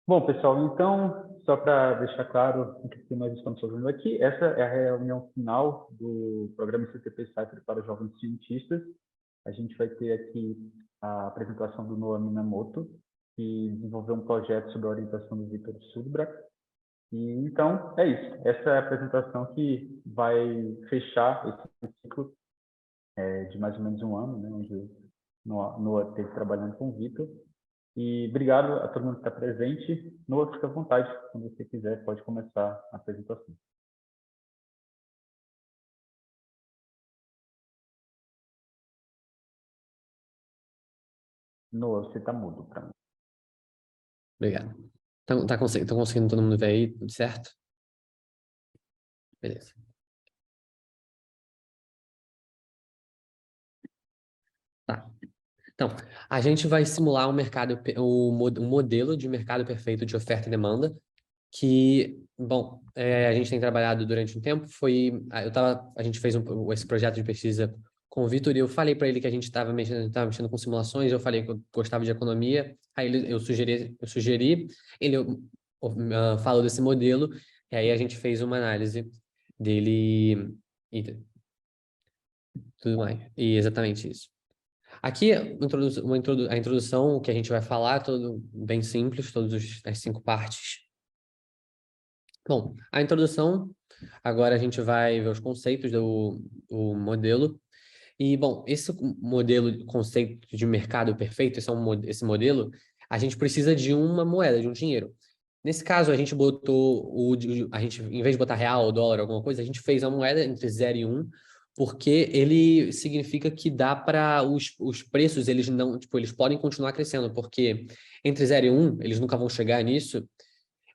Bom, pessoal, então, só para deixar claro o que nós estamos fazendo aqui, essa é a reunião final do programa CTP Cypher para jovens cientistas. A gente vai ter aqui a apresentação do Noah Minamoto, que desenvolveu um projeto sobre a orientação do Vitor Sudbra. E, então, é isso. Essa é a apresentação que vai fechar esse ciclo de mais ou menos um ano, né, onde o Noah esteve trabalhando com o Vitor. E obrigado a todo mundo que está presente. Noah, fica à vontade. Quando você quiser, pode começar a apresentação. Noah, você está mudo para mim. Obrigado. Então, tá conseguindo todo mundo ver aí, tudo certo? Beleza. Tá. Então, a gente vai simular um modelo de mercado perfeito de oferta e demanda, que, bom, a gente tem trabalhado durante um tempo, a gente fez esse projeto de pesquisa com o Vitor e eu falei para ele que a gente estava mexendo com simulações, eu falei que eu gostava de economia, aí eu sugeri, ele falou desse modelo, e aí a gente fez uma análise dele e tudo mais. E exatamente isso. Aqui, a introdução que a gente vai falar, tudo bem simples, as 5 partes. Bom, a introdução, agora a gente vai ver os conceitos do modelo. E, bom, esse modelo, conceito de mercado perfeito, esse modelo, a gente precisa de uma moeda, de um dinheiro. Nesse caso, a gente em vez de botar real, dólar, alguma coisa, a gente fez uma moeda entre 0 e 1, porque ele significa que dá para os preços, eles não, tipo, eles podem continuar crescendo, porque entre 0 e 1, eles nunca vão chegar nisso,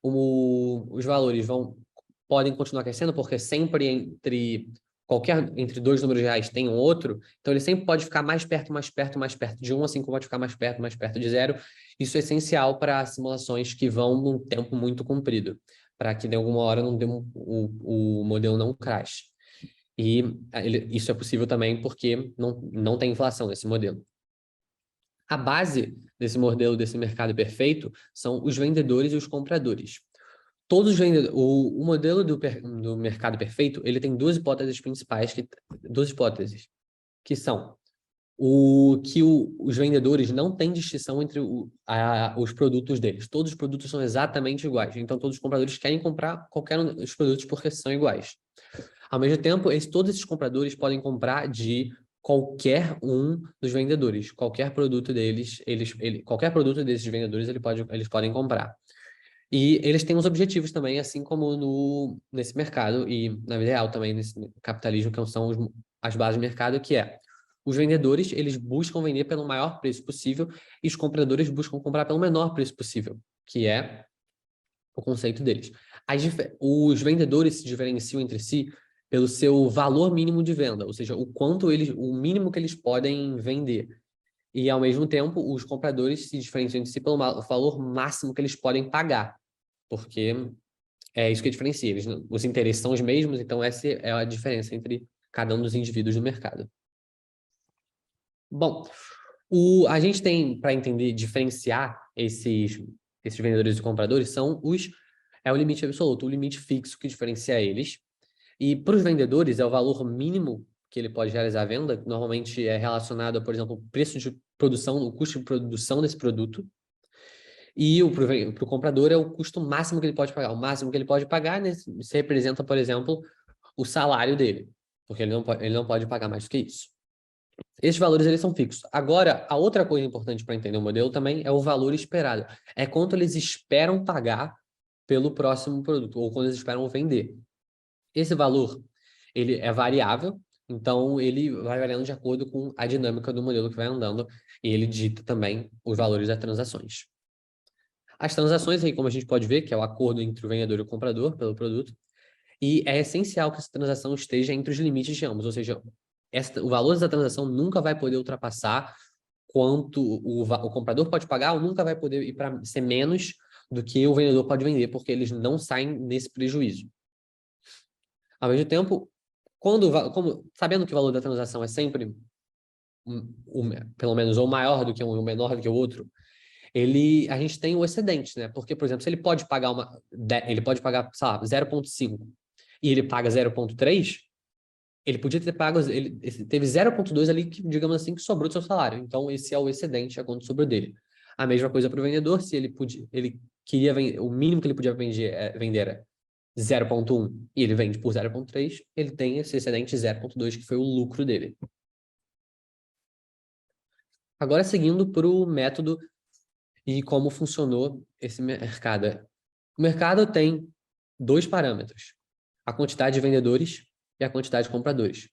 os valores podem continuar crescendo, porque sempre entre dois números reais tem um outro, então ele sempre pode ficar mais perto, mais perto, mais perto de 1, assim como pode ficar mais perto de 0. Isso é essencial para simulações que vão num tempo muito comprido, para que de alguma hora o modelo não crash. E isso é possível também porque não tem inflação nesse modelo. A base desse modelo, desse mercado perfeito, são os vendedores e os compradores. Todos os vendedores, o modelo do mercado perfeito, ele tem duas hipóteses principais, que são os vendedores não têm distinção entre os produtos deles. Todos os produtos são exatamente iguais. Então, todos os compradores querem comprar qualquer um dos produtos porque são iguais. Ao mesmo tempo, todos esses compradores podem comprar de qualquer um dos vendedores. Qualquer produto deles, qualquer produto desses vendedores, eles podem comprar. E eles têm uns objetivos também, assim como nesse mercado e na vida real também, nesse capitalismo, que são as bases do mercado, que é os vendedores, eles buscam vender pelo maior preço possível e os compradores buscam comprar pelo menor preço possível, que é o conceito deles. Os vendedores se diferenciam entre si pelo seu valor mínimo de venda, ou seja, o mínimo que eles podem vender. E, ao mesmo tempo, os compradores se diferenciam entre si pelo valor máximo que eles podem pagar, porque é isso que diferencia. Os interesses são os mesmos, então essa é a diferença entre cada um dos indivíduos do mercado. Bom, a gente tem, para entender, diferenciar esses vendedores e compradores, é o limite absoluto, o limite fixo que diferencia eles. E para os vendedores, é o valor mínimo que ele pode realizar a venda, que normalmente é relacionado a, por exemplo, o preço de produção, o custo de produção desse produto. E para o comprador é o custo máximo que ele pode pagar. O máximo que ele pode pagar, né, se representa, por exemplo, o salário dele, porque ele não pode pagar mais do que isso. Esses valores, eles são fixos. Agora, a outra coisa importante para entender o modelo também é o valor esperado. É quanto eles esperam pagar pelo próximo produto, ou quando eles esperam vender. Esse valor, ele é variável, então ele vai variando de acordo com a dinâmica do modelo que vai andando, e ele dita também os valores das transações. As transações, aí, como a gente pode ver, que é o acordo entre o vendedor e o comprador pelo produto, e é essencial que essa transação esteja entre os limites de ambos, ou seja, o valor da transação nunca vai poder ultrapassar quanto o comprador pode pagar, ou nunca vai poder ir para ser menos do que o vendedor pode vender, porque eles não saem nesse prejuízo. Ao mesmo tempo, sabendo que o valor da transação é sempre pelo menos ou maior do que um ou menor do que o outro, a gente tem o excedente, né? Porque, por exemplo, se ele pode pagar ele pode pagar, sei lá, 0,5 e ele paga 0,3, ele podia ter pago, ele teve 0,2 ali, que, digamos assim, que sobrou do seu salário. Então, esse é o excedente, é quanto sobrou dele. A mesma coisa para o vendedor, se ele queria vender, o mínimo que ele podia vender era 0,1 e ele vende por 0,3, ele tem esse excedente 0,2, que foi o lucro dele. Agora, seguindo para o método e como funcionou esse mercado. O mercado tem dois parâmetros: a quantidade de vendedores e a quantidade de compradores.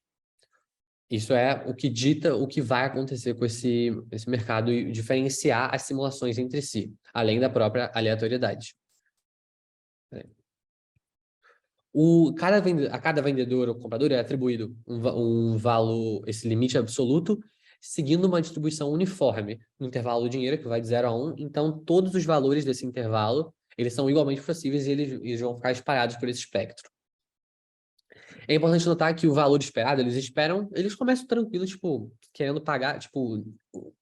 Isso é o que dita o que vai acontecer com esse mercado e diferenciar as simulações entre si, além da própria aleatoriedade. A cada vendedor ou comprador é atribuído um valor, esse limite absoluto, seguindo uma distribuição uniforme no intervalo do dinheiro, que vai de 0 a 1. Então, todos os valores desse intervalo, eles são igualmente possíveis e eles vão ficar espalhados por esse espectro. É importante notar que o valor esperado, eles começam tranquilos, tipo, querendo pagar, tipo,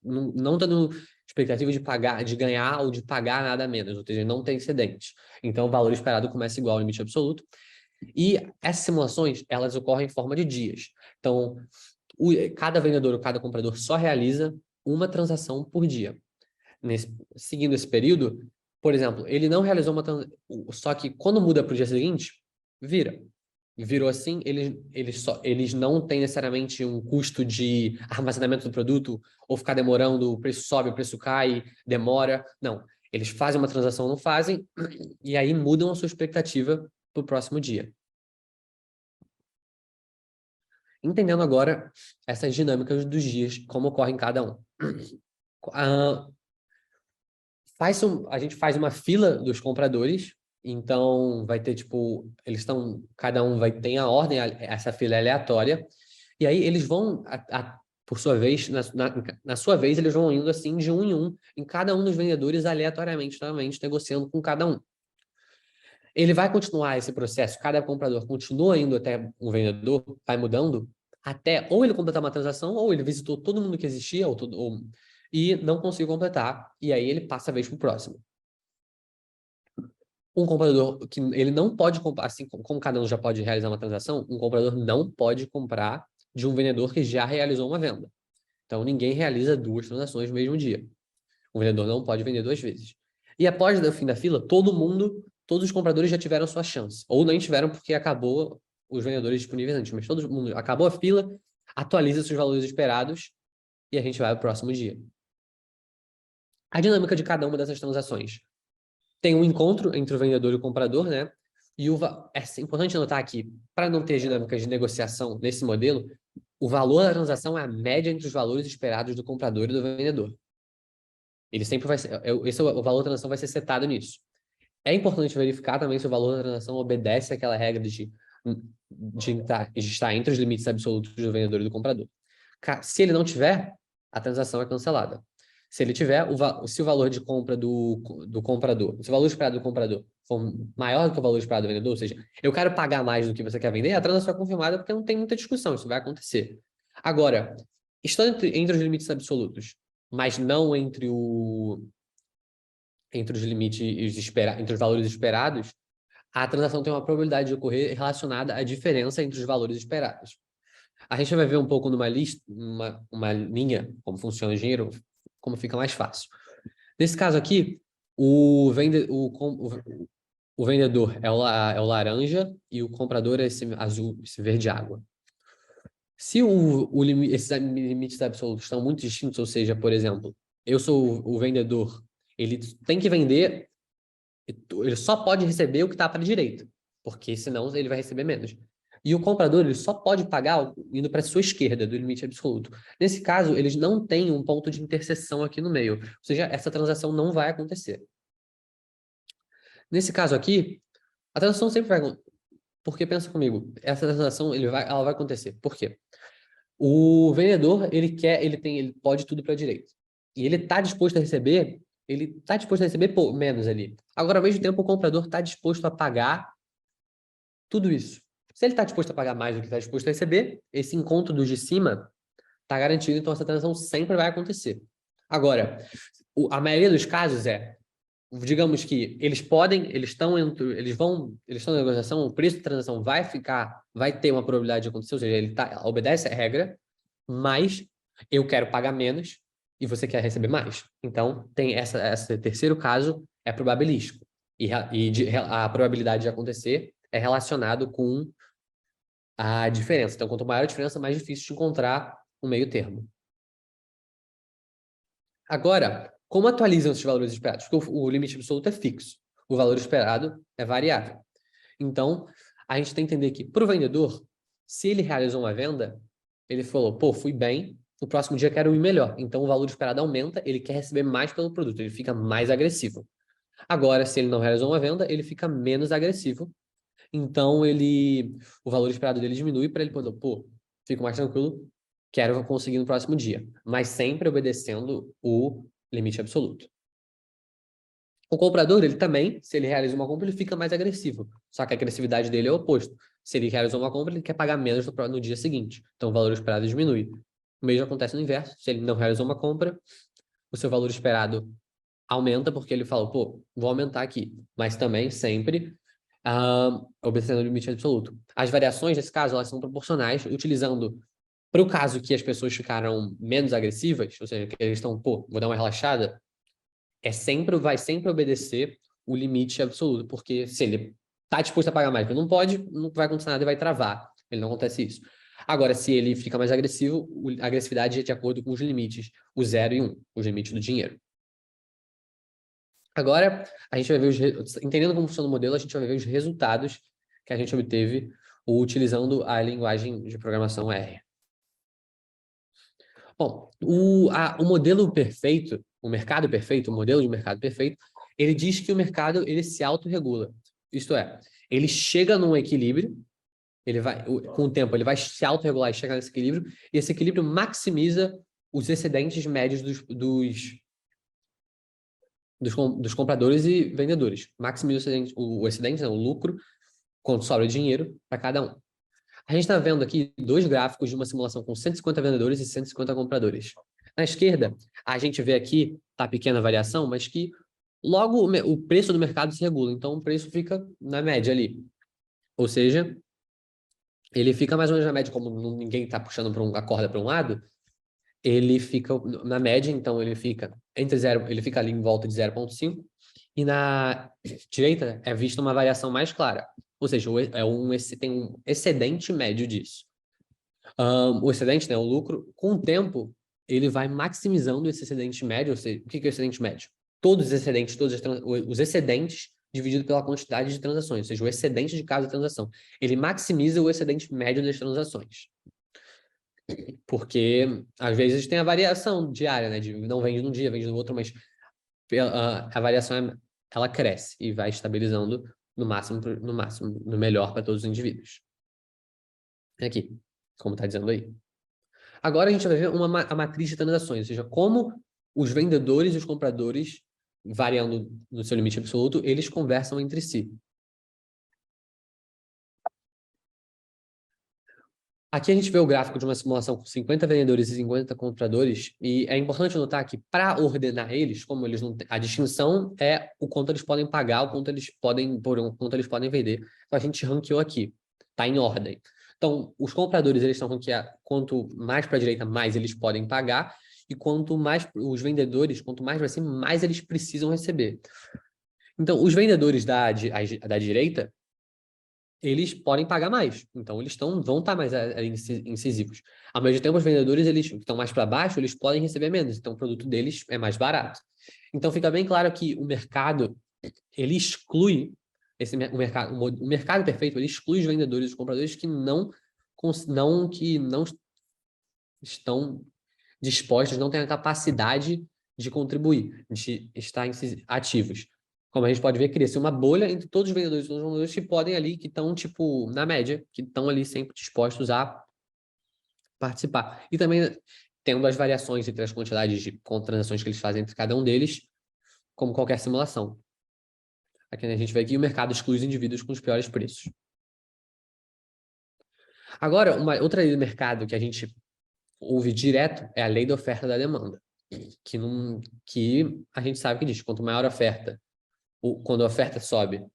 não dando expectativa de pagar, de ganhar ou de pagar nada menos, ou seja, não tem excedente. Então, o valor esperado começa igual ao limite absoluto. E essas simulações, elas ocorrem em forma de dias. Então, cada vendedor ou cada comprador só realiza uma transação por dia. Seguindo esse período, por exemplo, ele não realizou uma transação, só que quando muda para o dia seguinte, virou assim, eles não têm necessariamente um custo de armazenamento do produto, ou ficar demorando, o preço sobe, o preço cai, demora. Não. Eles fazem uma transação, não fazem, e aí mudam a sua expectativa para o próximo dia. Entendendo agora essas dinâmicas dos dias, como ocorre em cada um. A gente faz uma fila dos compradores, então vai ter, tipo, cada um tem a ordem, essa fila é aleatória, e aí eles vão, por sua vez, na sua vez, eles vão indo assim de um em um, em cada um dos vendedores aleatoriamente, novamente, negociando com cada um. Ele vai continuar esse processo, cada comprador continua indo até um vendedor, vai mudando, até ou ele completar uma transação, ou ele visitou todo mundo que existia, e não conseguiu completar, e aí ele passa a vez para o próximo. Um comprador que ele não pode comprar, assim como cada um já pode realizar uma transação, um comprador não pode comprar de um vendedor que já realizou uma venda. Então, ninguém realiza duas transações no mesmo dia. O vendedor não pode vender duas vezes. E após o fim da fila, todos os compradores já tiveram sua chance. Ou nem tiveram porque acabou os vendedores disponíveis antes. Mas todo mundo acabou a fila, atualiza seus valores esperados e a gente vai para o próximo dia. A dinâmica de cada uma dessas transações. Tem um encontro entre o vendedor e o comprador, né? E é importante notar aqui, para não ter dinâmicas de negociação nesse modelo, o valor da transação é a média entre os valores esperados do comprador e do vendedor. Ele sempre vai ser, o valor da transação vai ser setado nisso. É importante verificar também se o valor da transação obedece àquela regra de estar entre os limites absolutos do vendedor e do comprador. Se ele não tiver, a transação é cancelada. Se ele tiver, se o valor de compra do comprador, se o valor esperado do comprador for maior do que o valor esperado do vendedor, ou seja, eu quero pagar mais do que você quer vender, a transação é confirmada porque não tem muita discussão, isso vai acontecer. Agora, estando entre os limites absolutos, mas não entre os limites entre os valores esperados, a transação tem uma probabilidade de ocorrer relacionada à diferença entre os valores esperados. A gente vai ver um pouco numa lista, uma linha, como funciona o dinheiro, como fica mais fácil. Nesse caso aqui, o vendedor é o laranja e o comprador é esse azul, esse verde água. Se esses limites absolutos estão muito distintos, ou seja, por exemplo, eu sou o vendedor, ele tem que vender, ele só pode receber o que está para a direita, porque senão ele vai receber menos. E o comprador, ele só pode pagar indo para a sua esquerda, do limite absoluto. Nesse caso, eles não têm um ponto de interseção aqui no meio, ou seja, essa transação não vai acontecer. Nesse caso aqui, a transação sempre vai acontecer. Porque pensa comigo, essa transação ela vai acontecer. Por quê? O vendedor, ele pode tudo para a direita. E ele está disposto a receber, menos ali. Agora, ao mesmo tempo, o comprador está disposto a pagar tudo isso. Se ele está disposto a pagar mais do que está disposto a receber, esse encontro dos de cima está garantido, então essa transação sempre vai acontecer. Agora, a maioria dos casos digamos que eles estão na negociação, o preço de transação vai ter uma probabilidade de acontecer, ou seja, ele obedece à regra, mas eu quero pagar menos e você quer receber mais. Então, tem esse terceiro caso, é probabilístico. A probabilidade de acontecer é relacionado com a diferença. Então, quanto maior a diferença, mais difícil de encontrar um meio termo. Agora, como atualizam esses valores esperados? Porque o limite absoluto é fixo. O valor esperado é variável. Então, a gente tem que entender que, para o vendedor, se ele realizou uma venda, ele falou, pô, fui bem, no próximo dia quero ir melhor. Então, o valor esperado aumenta, ele quer receber mais pelo produto, ele fica mais agressivo. Agora, se ele não realizou uma venda, ele fica menos agressivo. Então, o valor esperado dele diminui para ele poder, pô, fico mais tranquilo, quero conseguir no próximo dia. Mas sempre obedecendo o limite absoluto. O comprador, ele também, se ele realiza uma compra, ele fica mais agressivo. Só que a agressividade dele é o oposto. Se ele realizou uma compra, ele quer pagar menos no dia seguinte. Então, o valor esperado diminui. O mesmo acontece no inverso. Se ele não realizou uma compra, o seu valor esperado aumenta porque ele fala, pô, vou aumentar aqui. Mas também sempre obedecendo o limite absoluto. As variações, nesse caso, elas são proporcionais, utilizando, para o caso que as pessoas ficaram menos agressivas, ou seja, que eles estão, pô, vou dar uma relaxada, vai sempre obedecer o limite absoluto, porque se ele está disposto a pagar mais, mas não pode, não vai acontecer nada e vai travar. Ele não acontece isso. Agora, se ele fica mais agressivo, a agressividade é de acordo com os limites, o 0 e 1, os limites do dinheiro. Agora, a gente vai ver entendendo como funciona o modelo, a gente vai ver os resultados que a gente obteve utilizando a linguagem de programação R. Bom, o modelo perfeito, o mercado perfeito, o modelo de mercado perfeito, ele diz que o mercado ele se autorregula. Isto é, ele chega num equilíbrio, com o tempo, ele vai se autorregular e chegar nesse equilíbrio, e esse equilíbrio maximiza os excedentes médios dos compradores e vendedores. Maximiza o excedente, não, o lucro, quanto sobra dinheiro para cada um. A gente está vendo aqui dois gráficos de uma simulação com 150 vendedores e 150 compradores. Na esquerda, a gente vê aqui, tá pequena variação, mas que logo o preço do mercado se regula. Então, o preço fica na média ali. Ou seja, ele fica mais ou menos na média, como ninguém está puxando a corda para um lado, ele fica na média, então ele fica ele fica ali em volta de 0,5, e na direita é vista uma variação mais clara. Ou seja, tem um excedente médio disso. O excedente, né, o lucro, com o tempo, ele vai maximizando esse excedente médio. Ou seja, o que é o excedente médio? Todos os excedentes, os excedentes dividido pela quantidade de transações, ou seja, o excedente de cada transação. Ele maximiza o excedente médio das transações. Porque, às vezes, tem a variação diária, né? Não vende num dia, vende no outro, mas a variação, ela cresce e vai estabilizando no máximo, no melhor para todos os indivíduos. Aqui, como está dizendo aí. Agora a gente vai ver a matriz de transações, ou seja, como os vendedores e os compradores, variando no seu limite absoluto, eles conversam entre si. Aqui a gente vê o gráfico de uma simulação com 50 vendedores e 50 compradores, e é importante notar que, para ordenar eles, como eles não a distinção é o quanto eles podem pagar, o quanto eles podem vender. Então a gente ranqueou aqui, está em ordem. Então, os compradores, eles estão ranqueados, quanto mais para a direita, mais eles podem pagar, e quanto mais os vendedores, quanto mais para cima, mais eles precisam receber. Então, os vendedores da direita, eles podem pagar mais. Então, eles vão estar mais incisivos. Ao mesmo tempo, os vendedores, eles estão mais para baixo, eles podem receber menos. Então, o produto deles é mais barato. Então, fica bem claro que o mercado, ele exclui o mercado perfeito, ele exclui os vendedores e os compradores que não estão dispostos, não têm a capacidade de contribuir, de estar ativos. Como a gente pode ver, cria-se uma bolha entre todos os vendedores e todos os vendedores que podem ali, que estão, tipo, na média, que estão ali sempre dispostos a participar. E também tendo as variações entre as quantidades de transações que eles fazem entre cada um deles, como qualquer simulação. Aqui a gente vê que o mercado exclui os indivíduos com os piores preços. Agora, outra lei do mercado que a gente ouve direto é a lei da oferta e da demanda. que a gente sabe que diz, quanto maior a oferta, quando a oferta sobe,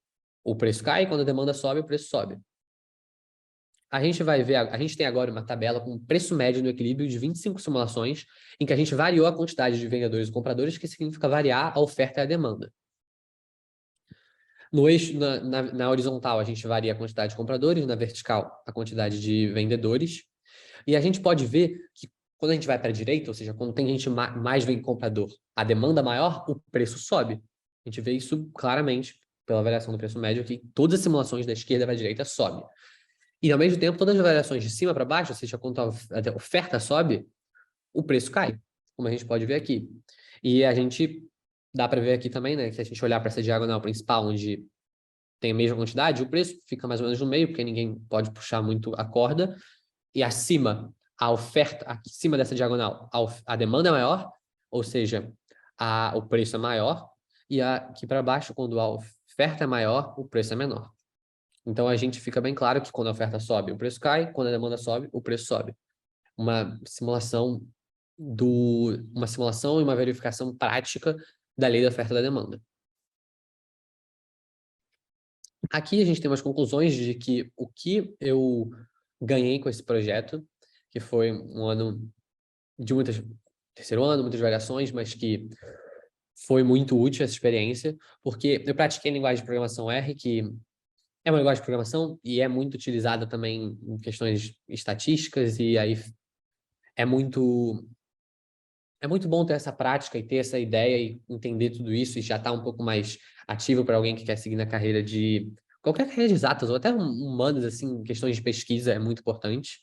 o preço cai, e quando a demanda sobe, o preço sobe. A gente tem agora uma tabela com preço médio no equilíbrio de 25 simulações, em que a gente variou a quantidade de vendedores e compradores, que significa variar a oferta e a demanda. No eixo, na horizontal, a gente varia a quantidade de compradores, na vertical, a quantidade de vendedores. E a gente pode ver que quando a gente vai para a direita, ou seja, quando tem gente mais vem comprador, a demanda maior, o preço sobe. A gente vê isso claramente pela variação do preço médio, que todas as simulações da esquerda para a direita sobe. E, ao mesmo tempo, todas as variações de cima para baixo, ou seja, quando a oferta sobe, o preço cai, como a gente pode ver aqui. E a gente dá para ver aqui também, né, que se a gente olhar para essa diagonal principal, onde tem a mesma quantidade, o preço fica mais ou menos no meio, porque ninguém pode puxar muito a corda. E acima, a oferta, acima dessa diagonal, a demanda é maior, ou seja, o preço é maior. E aqui para baixo, quando a oferta é maior, o preço é menor. Então, a gente fica bem claro que quando a oferta sobe, o preço cai, quando a demanda sobe, o preço sobe. Uma simulação e uma verificação prática da lei da oferta e da demanda. Aqui a gente tem umas conclusões de que o que eu ganhei com esse projeto, que foi um ano de terceiro ano, muitas variações, mas que foi muito útil essa experiência, porque eu pratiquei linguagem de programação R, que é uma linguagem de programação e é muito utilizada também em questões estatísticas, e aí é muito bom ter essa prática e ter essa ideia e entender tudo isso e já estar um pouco mais ativo para alguém que quer seguir na carreira de qualquer carreira de exatas ou até humanas, assim, questões de pesquisa é muito importante.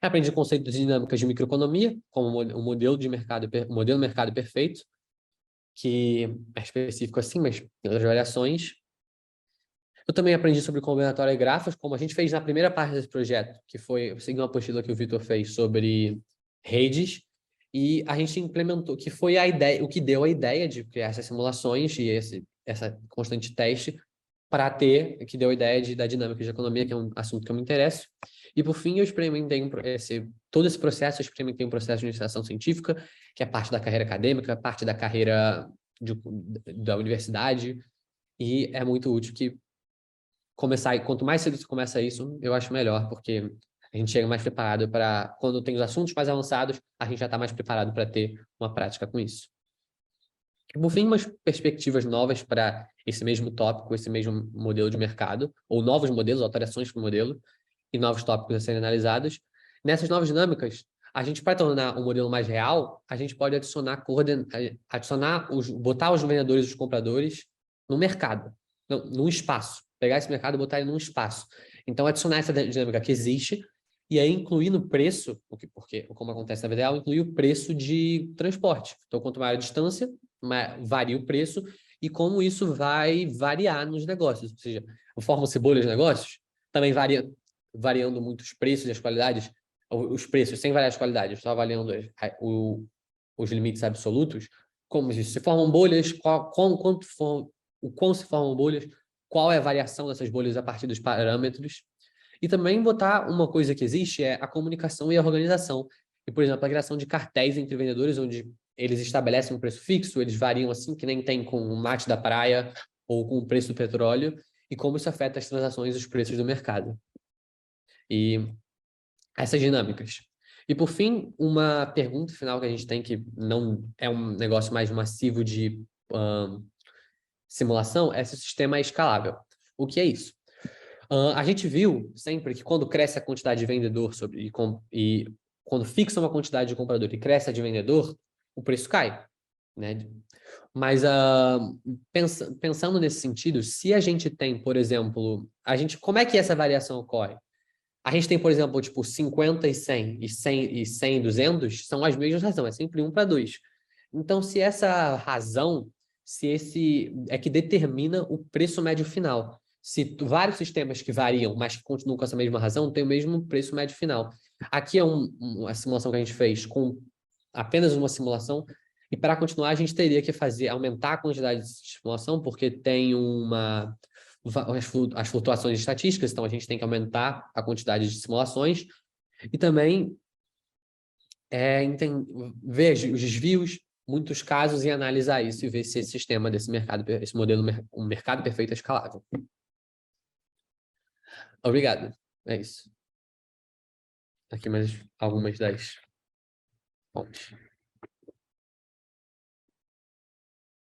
Eu aprendi conceitos de dinâmicas de microeconomia, como o modelo de mercado perfeito, que é específico assim, mas tem outras variações. Eu também aprendi sobre combinatória e grafos, como a gente fez na primeira parte desse projeto, que foi seguir uma apostila que o Vitor fez sobre redes, e a gente implementou, que foi a ideia, o que deu a ideia de criar essas simulações e essa constante teste para que deu a ideia da dinâmica de economia, que é um assunto que eu me interesso. E, por fim, eu experimentei todo esse processo, eu experimentei um processo de iniciação científica, que é parte da carreira acadêmica, parte da carreira da universidade, e é muito útil que quanto mais cedo você começa isso, eu acho melhor, porque a gente chega mais preparado para, quando tem os assuntos mais avançados, a gente já está mais preparado para ter uma prática com isso. Por fim, umas perspectivas novas para esse mesmo tópico, esse mesmo modelo de mercado, ou novos modelos, alterações para o modelo, e novos tópicos a serem analisados. Nessas novas dinâmicas, a gente, para tornar o modelo mais real, a gente pode botar os vendedores e os compradores no mercado, num espaço. Pegar esse mercado e botar ele num espaço. Então, adicionar essa dinâmica que existe e aí incluir no preço, porque como acontece na vida real, incluir o preço de transporte. Então, quanto maior a distância, varia o preço e como isso vai variar nos negócios. Ou seja, formam-se bolhas de negócios, também variando muito os preços e as qualidades, os preços sem variar as qualidades, só avaliando os limites absolutos, como se formam bolhas, o quão se formam bolhas, qual é a variação dessas bolhas a partir dos parâmetros, e também botar uma coisa que existe, é a comunicação e a organização. E, por exemplo, a criação de cartéis entre vendedores, onde eles estabelecem um preço fixo, eles variam assim, que nem tem com o mate da praia ou com o preço do petróleo, e como isso afeta as transações e os preços do mercado. E essas dinâmicas. E, por fim, uma pergunta final que a gente tem, que não é um negócio mais massivo de simulação, é se o sistema é escalável. O que é isso? A gente viu sempre que quando cresce a quantidade de vendedor e quando fixa uma quantidade de comprador e cresce a de vendedor, o preço cai, né? Mas pensando nesse sentido, se a gente tem, por exemplo, como é que essa variação ocorre? A gente tem, por exemplo, tipo 50 e 100, e 100 e 200, são as mesmas razões, é sempre 1 para 2. Então, se essa razão, se esse é que determina o preço médio final. Se vários sistemas que variam, mas que continuam com essa mesma razão, têm o mesmo preço médio final. Aqui é uma simulação que a gente fez com apenas uma simulação, e para continuar a gente teria que aumentar a quantidade de simulação, porque tem as flutuações estatísticas, então a gente tem que aumentar a quantidade de simulações, e também ver os desvios, muitos casos e analisar isso e ver se esse sistema desse mercado, esse modelo, um mercado perfeito é escalável. Obrigado. É isso. Aqui mais algumas das fontes.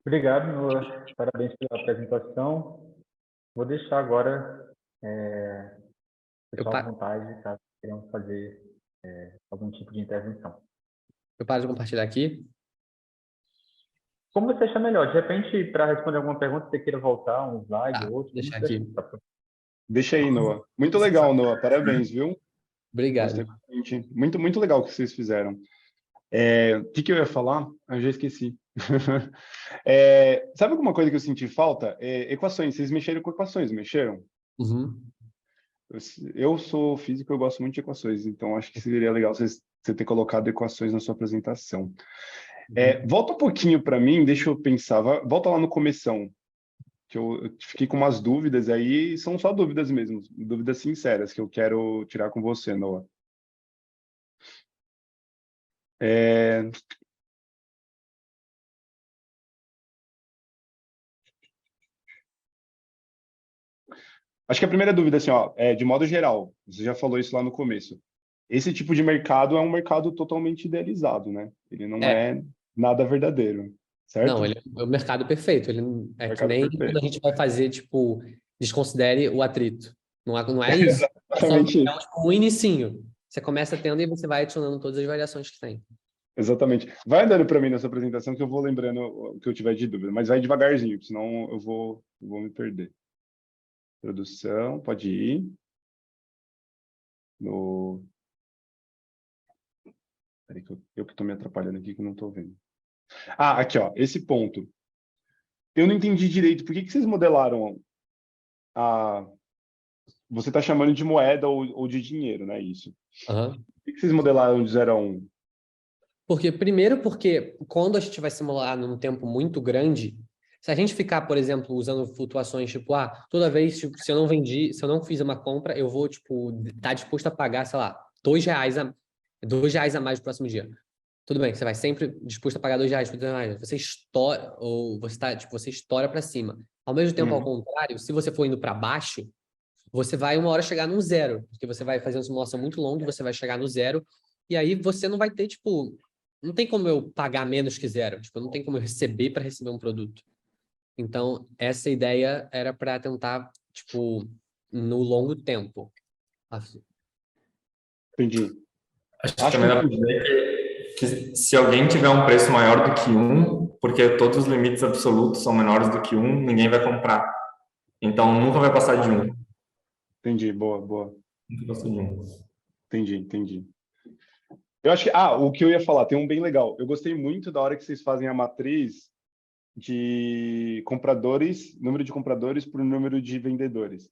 Obrigado, Noah. Parabéns pela apresentação. Vou deixar agora o pessoal à vontade, caso queiram fazer algum tipo de intervenção. Eu paro de compartilhar aqui. Como você achar melhor? De repente, para responder alguma pergunta, você queira voltar um slide ou outro. Deixa aqui. Deixa aí, Noah. Muito legal, Noah. Parabéns, viu? Obrigado. Gostei bastante. Muito, muito legal o que vocês fizeram. O que eu ia falar? Eu já esqueci. Sabe alguma coisa que eu senti falta? Equações. Vocês mexeram com equações, mexeram? Uhum. Eu sou físico, eu gosto muito de equações, então acho que seria legal você ter colocado equações na sua apresentação. Volta um pouquinho para mim, deixa eu pensar. Volta lá no começão, que eu fiquei com umas dúvidas aí, são só dúvidas mesmo, dúvidas sinceras que eu quero tirar com você, Noah. Acho que a primeira dúvida, assim, ó, de modo geral, você já falou isso lá no começo. Esse tipo de mercado é um mercado totalmente idealizado, né? Ele não é nada verdadeiro, certo? Não, ele é o mercado perfeito. Ele é Mercado que nem perfeito. quando a gente vai fazer, tipo, desconsidere o atrito. Não é isso. Exatamente É um inicinho. Você começa tendo e você vai adicionando todas as variações que tem. Exatamente. Vai andando para mim nessa apresentação que eu vou lembrando o que eu tiver de dúvida, mas vai devagarzinho, senão eu vou me perder. Produção, pode ir. Peraí que eu que estou me atrapalhando aqui que eu não estou vendo. Aqui, ó, esse ponto. Eu não entendi direito. Por que vocês modelaram a... Você está chamando de moeda ou de dinheiro, né? Isso. Uhum. Por que vocês modelaram de 0 a 1? Porque quando a gente vai simular num tempo muito grande, se a gente ficar, por exemplo, usando flutuações, tipo, toda vez, tipo, se eu não vendi, se eu não fiz uma compra, eu vou, tipo, estar disposto a pagar, sei lá, R$ 2 a mais no próximo dia. Tudo bem, você vai sempre disposto a pagar R$ 2 por mais. Você estoura, ou você tá, tipo, você estoura para cima. Ao mesmo tempo, ao contrário, se você for indo para baixo, você vai uma hora chegar num zero, porque você vai fazer uma simulação muito longa e você vai chegar no zero, e aí você não vai ter, tipo, não tem como eu pagar menos que zero, tipo, não tem como eu receber para receber um produto. Então, essa ideia era para tentar, tipo, no longo tempo. Entendi. Acho que também dá para dizer que se alguém tiver um preço maior do que 1, porque todos os limites absolutos são menores do que 1, ninguém vai comprar. Então, nunca vai passar de 1. Entendi, boa. Nunca passou de 1. Entendi. Eu acho que, o que eu ia falar, tem um bem legal. Eu gostei muito da hora que vocês fazem a matriz de compradores, número de compradores por número de vendedores.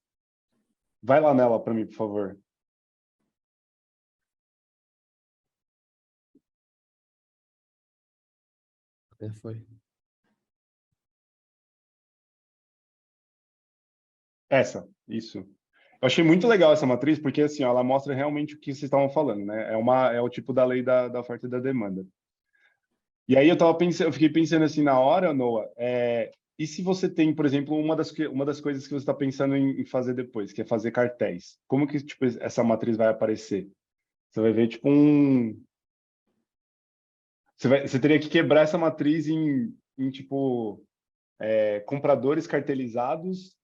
Vai lá nela para mim, por favor. Foi. Isso. Eu achei muito legal essa matriz, porque assim, ó, ela mostra realmente o que vocês estavam falando, né? É o tipo da lei da oferta e da demanda. E aí eu fiquei pensando assim na hora, Noah, e se você tem, por exemplo, uma das coisas que você está pensando em fazer depois, que é fazer cartéis? Como que tipo, essa matriz vai aparecer? Você vai ver tipo Você teria que quebrar essa matriz em tipo compradores cartelizados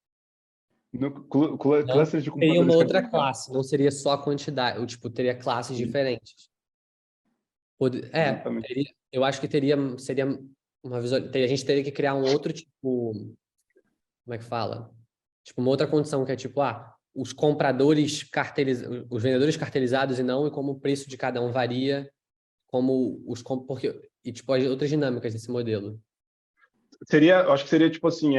clusters de Teria uma compradores outra cartelizados. classe, não seria só a quantidade, tipo, teria classes diferentes. Eu acho que seria uma visual, a gente teria que criar um outro tipo, como é que fala? Tipo, uma outra condição que é tipo, os compradores cartelizados, os vendedores cartelizados e como o preço de cada um varia, e tipo, as outras dinâmicas desse modelo. Eu acho que seria tipo assim,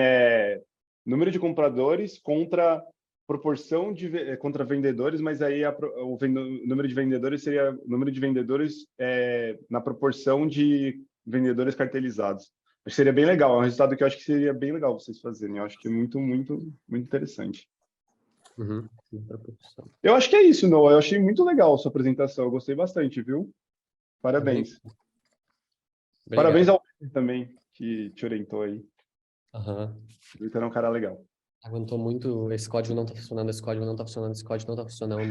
número de compradores contra proporção contra vendedores, mas aí o número de vendedores seria número de vendedores na proporção de vendedores cartelizados. Acho que seria bem legal, é um resultado que eu acho que seria bem legal vocês fazerem. Eu acho que é muito, muito, muito interessante. Eu acho que é isso, Noah. Eu achei muito legal a sua apresentação, eu gostei bastante, viu? Parabéns. Parabéns ao Pedro também, que te orientou aí. Aham. O Vitor é um cara legal. Aguentou muito, esse código não tá funcionando, esse código não tá funcionando, esse código não tá funcionando.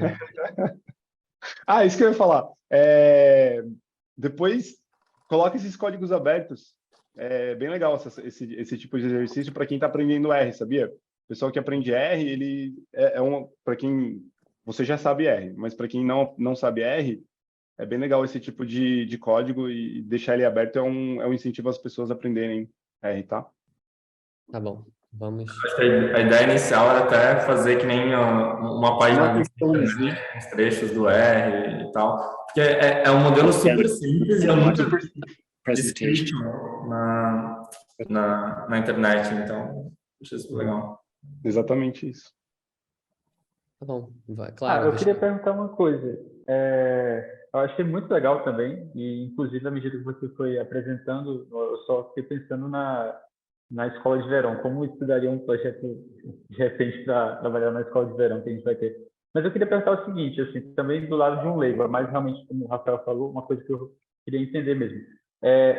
Ah, isso que eu ia falar. Depois, coloca esses códigos abertos. É bem legal esse tipo de exercício para quem está aprendendo R, sabia? O pessoal que aprende R, ele para quem você já sabe R, mas para quem não sabe R, é bem legal esse tipo de código e deixar ele aberto é um incentivo às pessoas a aprenderem R, tá? Tá bom, vamos. Acho que a ideia inicial era até fazer que nem uma página Uma de questãozinha. internet com os trechos do R e tal. Porque é um modelo super simples e é muito descrito na internet. Então, acho isso legal. Exatamente isso. Tá bom, vai, claro. Eu queria perguntar uma coisa. Eu achei muito legal também, e inclusive à medida que você foi apresentando, eu só fiquei pensando na escola de verão, como estudaria um projeto de repente para trabalhar na escola de verão que a gente vai ter. Mas eu queria perguntar o seguinte, assim, também do lado de um leigo, mas realmente, como o Rafael falou, uma coisa que eu queria entender mesmo.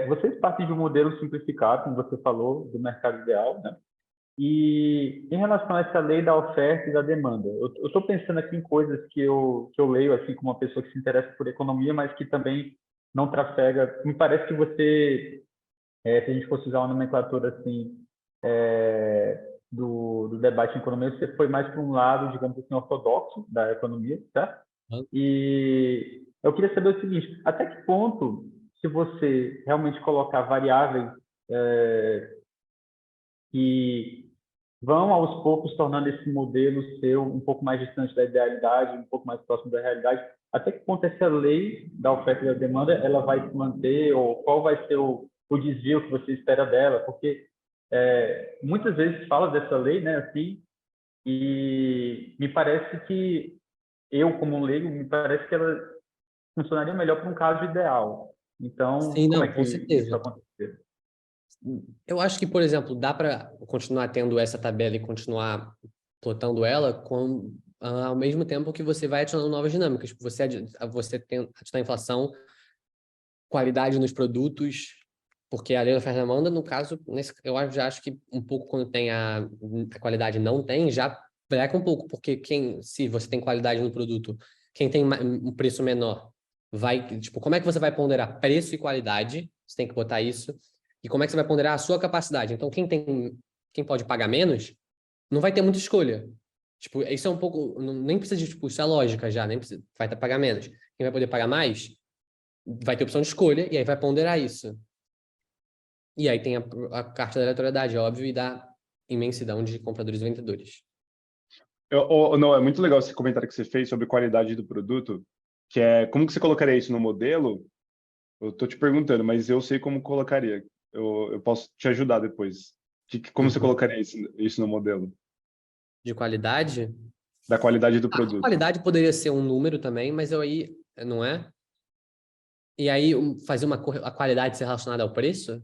Vocês partem de um modelo simplificado, como você falou, do mercado ideal, né? E em relação a essa lei da oferta e da demanda, eu estou pensando aqui em coisas que eu leio assim como uma pessoa que se interessa por economia, mas que também não trafega. Me parece que você, se a gente fosse usar uma nomenclatura assim do debate em economia, você foi mais para um lado, digamos assim, ortodoxo da economia, tá? E eu queria saber o seguinte: até que ponto, se você realmente colocar variáveis que vão aos poucos tornando esse modelo seu um pouco mais distante da idealidade, um pouco mais próximo da realidade, até que ponto essa lei da oferta e da demanda ela vai se manter, ou qual vai ser o desvio que você espera dela? Porque muitas vezes fala dessa lei, né, assim, e me parece que eu, como um leigo, me parece que ela funcionaria melhor para um caso ideal. Então, Sim, como é não, que com isso certeza. aconteceu? Eu acho que, por exemplo, dá para continuar tendo essa tabela e continuar plotando ela ao mesmo tempo que você vai adicionando novas dinâmicas. Você adicionar inflação, qualidade nos produtos, porque a lei da oferta e demanda, no caso, eu já acho que um pouco quando tem a qualidade não tem, já breca um pouco, porque se você tem qualidade no produto, quem tem um preço menor como é que você vai ponderar preço e qualidade? Você tem que botar isso. E como é que você vai ponderar a sua capacidade? Então, quem pode pagar menos, não vai ter muita escolha. Tipo, isso é um pouco, nem precisa de, isso é lógica já, nem precisa, vai pagar menos. Quem vai poder pagar mais, vai ter opção de escolha, e aí vai ponderar isso. E aí tem a carta da aleatoriedade, óbvio, e da imensidão de compradores e vendedores. Não, é muito legal esse comentário que você fez sobre qualidade do produto, que é como que você colocaria isso no modelo? Eu tô te perguntando, mas eu sei como colocaria. Eu posso te ajudar depois. Como você colocaria isso no modelo? De qualidade? Da qualidade do A produto. qualidade poderia ser um número também, mas não é? E aí fazer a qualidade ser relacionada ao preço?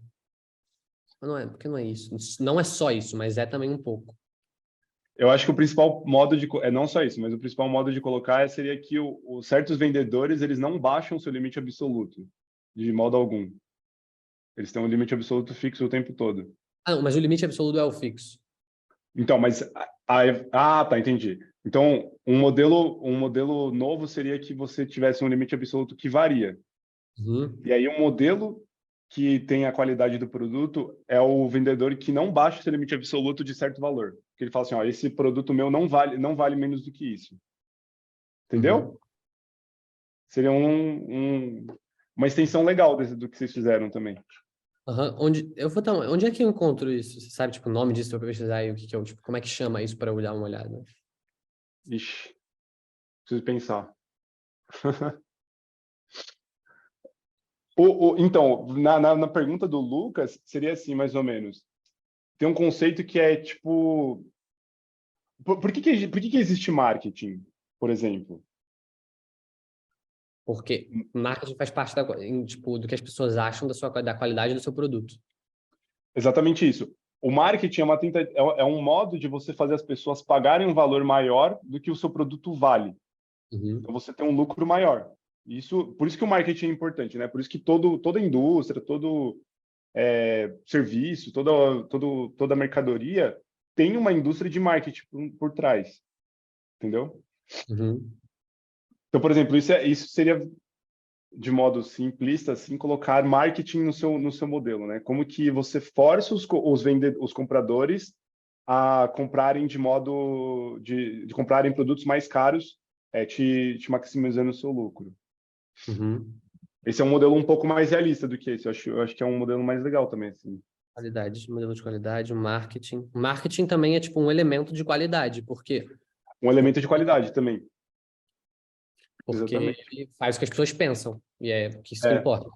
Não é, porque não é isso. Não é só isso, mas é também um pouco. Eu acho que o principal modo não só isso, mas o principal modo de colocar seria que certos vendedores, eles não baixam seu limite absoluto, de modo algum. Eles têm um limite absoluto fixo o tempo todo. Ah, não, mas o limite absoluto é o fixo. Então, mas... tá, entendi. Então, um modelo novo seria que você tivesse um limite absoluto que varia. E aí, um modelo que tem a qualidade do produto é o vendedor que não baixa esse limite absoluto de certo valor. Que ele fala assim, ó, esse produto meu não vale menos do que isso. Entendeu? Seria uma extensão legal do que vocês fizeram também. Onde é que eu encontro isso? Você sabe, tipo, o nome disso para pesquisar e o que é, tipo, como é que chama isso para eu dar uma olhada? Ixi, preciso pensar. Então, na pergunta do Lucas, seria assim, mais ou menos. Tem um conceito que é, tipo... Por que existe marketing, por exemplo? Porque marketing faz parte tipo, do que as pessoas acham da qualidade do seu produto. Exatamente isso. O marketing é um modo de você fazer as pessoas pagarem um valor maior do que o seu produto vale. Então, você tem um lucro maior. Por isso que o marketing é importante, né? Por isso que toda indústria, todo serviço, toda mercadoria tem uma indústria de marketing por trás, entendeu? Uhum. Então, por exemplo, isso seria, de modo simplista, assim, colocar marketing no seu modelo, né? Como que você força os compradores a comprarem de modo de comprarem produtos mais caros, te maximizando o seu lucro. Uhum. Esse é um modelo um pouco mais realista do que esse. Eu acho que é um modelo mais legal também, assim. Qualidade, modelo de qualidade, marketing. Marketing também é tipo um elemento de qualidade, porque Um elemento de qualidade também. Exatamente. ele faz o que as pessoas pensam, e é isso que É. importa.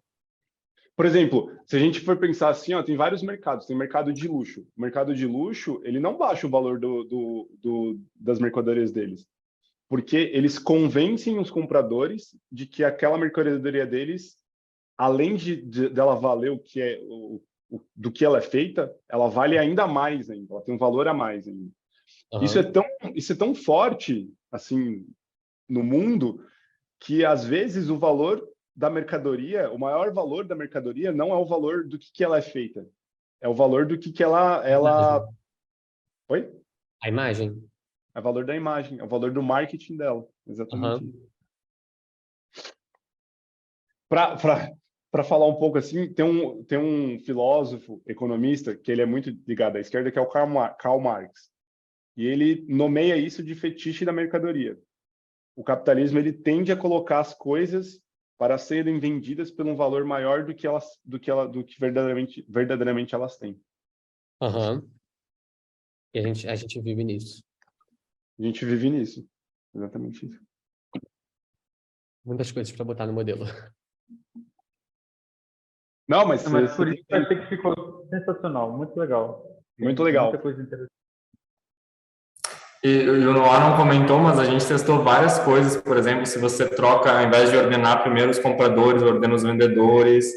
Por exemplo, se a gente for pensar assim, ó, tem vários mercados. Tem mercado de luxo. O mercado de luxo, ele não baixa o valor das mercadorias deles, porque eles convencem os compradores de que aquela mercadoria deles, além dela valer o que é do que ela é feita, ela vale ainda mais ainda. Ela tem um valor a mais ainda. Isso Uhum. é tão forte assim no mundo que às vezes o maior valor da mercadoria não é o valor do que ela é feita, é o valor do que ela... Oi? A imagem. É o valor da imagem, é o valor do marketing dela, exatamente Uhum. isso. Para falar um pouco assim, tem um filósofo, economista, que ele é muito ligado à esquerda, que é o Karl Marx. E ele nomeia isso de fetiche da mercadoria. O capitalismo ele tende a colocar as coisas para serem vendidas por um valor maior do que verdadeiramente elas têm. Uhum. E a gente vive nisso. A gente vive nisso. Exatamente isso. Muitas coisas para botar no modelo. Não, mas Mas você por isso eu achei que ficou sensacional, muito legal. muito Tem muita legal. coisa interessante. E o Noah não comentou, mas a gente testou várias coisas. Por exemplo, se você troca, ao invés de ordenar primeiro os compradores, ordena os vendedores.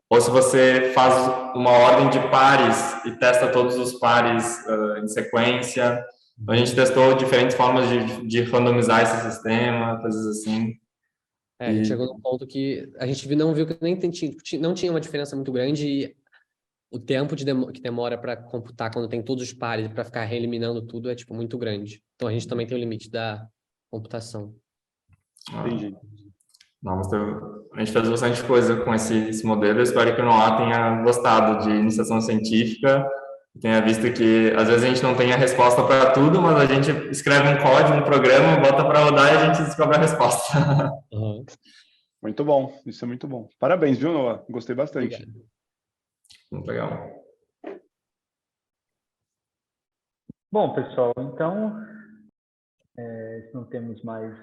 Ou se você faz uma ordem de pares e testa todos os pares em sequência. Então, a gente testou diferentes formas de randomizar esse sistema, coisas assim. A gente chegou num ponto que a gente não viu que não tinha uma diferença muito grande e o tempo que demora para computar quando tem todos os pares para ficar reeliminando tudo é tipo muito grande. Então a gente também tem o limite da computação. Entendi. Não, mas a gente fez bastante coisa com esse modelo. Eu espero que o Noah tenha gostado de iniciação científica, tenha visto que às vezes a gente não tem a resposta para tudo, mas a gente escreve um código, um programa, bota para rodar e a gente descobre a resposta. Uhum. Muito bom, isso é muito bom. Parabéns, viu, Noah? Gostei bastante. Obrigado. Muito legal. Bom, pessoal, então, se não temos mais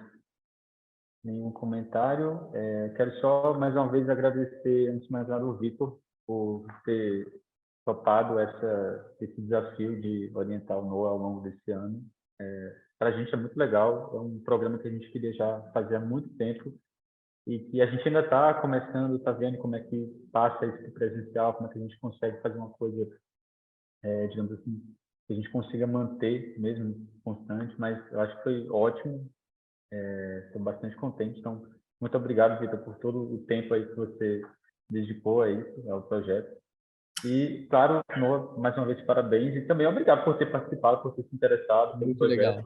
nenhum comentário, quero só mais uma vez agradecer, antes de mais nada, o Vitor por ter topado esse desafio de orientar o Noah ao longo desse ano. Para a gente é muito legal, é um programa que a gente queria já fazer há muito tempo e que a gente ainda está começando, está vendo como é que passa isso presencial, como é que a gente consegue fazer uma coisa, digamos assim, que a gente consiga manter mesmo constante, mas eu acho que foi ótimo, estou bastante contente, então muito obrigado, Vitor, por todo o tempo aí que você dedicou a isso, ao projeto. E, claro, Noah, mais uma vez, parabéns. E também obrigado por ter participado, por ter se interessado pelo Muito projeto.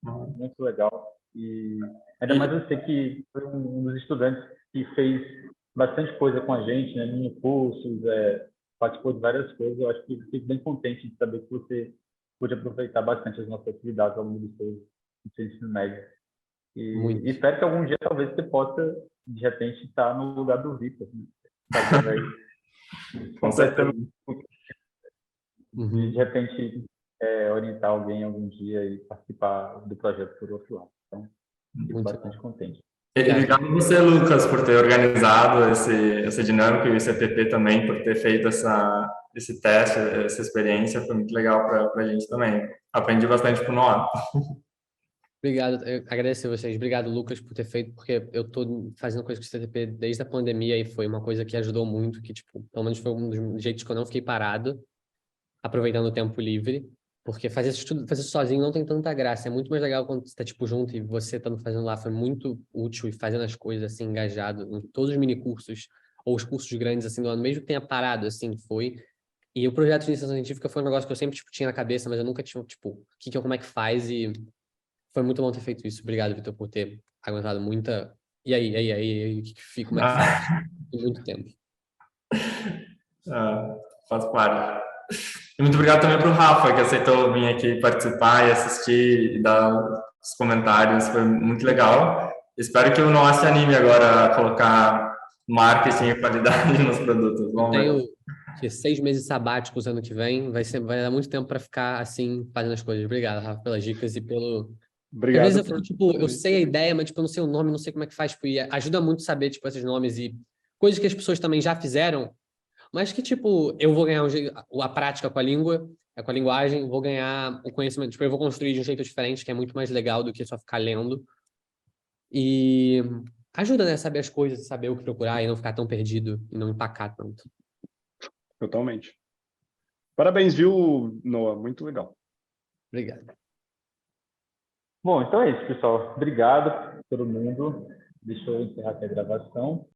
legal. Muito legal. E ainda mais você que foi um dos estudantes que fez bastante coisa com a gente, né? Mini cursos, participou de várias coisas. Eu acho que fico bem contente de saber que você pôde aproveitar bastante as nossas atividades ao longo do seu ensino médio. Muito. E espero que algum dia talvez você possa, de repente, estar no lugar do Vitor, né? Fazendo aí, Com certeza. Uhum. de repente, orientar alguém algum dia e participar do projeto por outro lado. Então, fico Muito bastante contente. E obrigado a você, Lucas, por ter organizado essa dinâmica e o CTP também, por ter feito esse teste, essa experiência. Foi muito legal para a gente também. Aprendi bastante com o Noah. Obrigado, eu agradecer a vocês. Obrigado, Lucas, por ter feito, porque eu tô fazendo coisa com o CTP desde a pandemia e foi uma coisa que ajudou muito, que, tipo, pelo menos foi um dos jeitos que eu não fiquei parado, aproveitando o tempo livre, Porque fazer isso sozinho não tem tanta graça. É muito mais legal quando você tá, tipo, junto e você estando fazendo lá. Foi muito útil e fazendo as coisas, assim, engajado em todos os minicursos ou os cursos grandes, assim, do ano, mesmo que tenha parado, assim, foi. E o projeto de iniciação científica foi um negócio que eu sempre, tipo, tinha na cabeça, mas eu nunca tinha, tipo, como é que faz e foi muito bom ter feito isso. Obrigado, Vitor, por ter aguentado muita... E aí, o que que fica, como é que faz? Tem muito tempo. Faz parte. E muito obrigado também para o Rafa, que aceitou vir aqui participar e assistir e dar os comentários. Foi muito legal. Espero que o nosso anime agora a colocar marketing e qualidade nos produtos. Vamos ver. Tenho 6 meses sabáticos ano que vem, vai dar muito tempo para ficar assim, fazendo as coisas. Obrigado, Rafa, pelas dicas e pelo... Às Obrigado vezes eu por... fico, tipo, eu sei a ideia, mas, tipo, eu não sei o nome, não sei como é que faz, tipo, e ajuda muito saber, tipo, esses nomes e coisas que as pessoas também já fizeram, mas que, tipo, eu vou ganhar a prática com a língua, com a linguagem, vou ganhar o conhecimento, tipo, eu vou construir de um jeito diferente, que é muito mais legal do que só ficar lendo. E ajuda, né, a saber as coisas, saber o que procurar e não ficar tão perdido e não empacar tanto. Totalmente. Parabéns, viu, Noah? Muito legal. Obrigado. Bom, então é isso, pessoal. Obrigado a todo mundo. Deixa eu encerrar aqui a gravação.